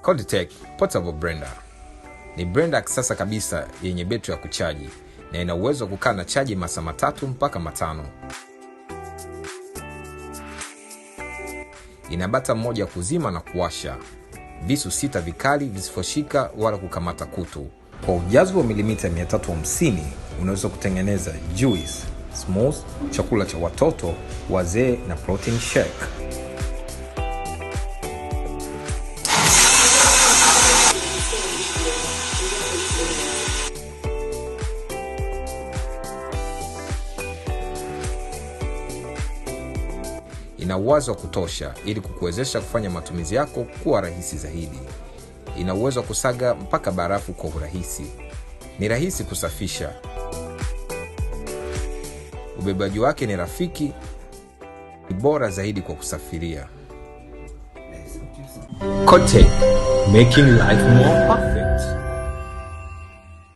Kodtec portable blender ni blender ya kisasa kabisa yenye betri ya kuchaji na ina uwezo wa kukaa na chaji masaa 3 mpaka 5. Ina bata mmoja kuzima na kuwasha, visu 6 vikali visivyoshika wala kukamata kutu. Kwa ujazo wa milimita 350 unaweza kutengeneza juice, smoothie, chakula cha watoto, wazee na protein shake. Ina uwezo wa kutosha ili kukuwezesha kufanya matumizi yako kuwa rahisi zaidi. Ina uwezo wa kusaga mpaka barafu kwa urahisi. Ni rahisi kusafisha. Ubebaji wake ni rafiki, ni bora zaidi kwa kusafiria. Kodtec, making life more perfect.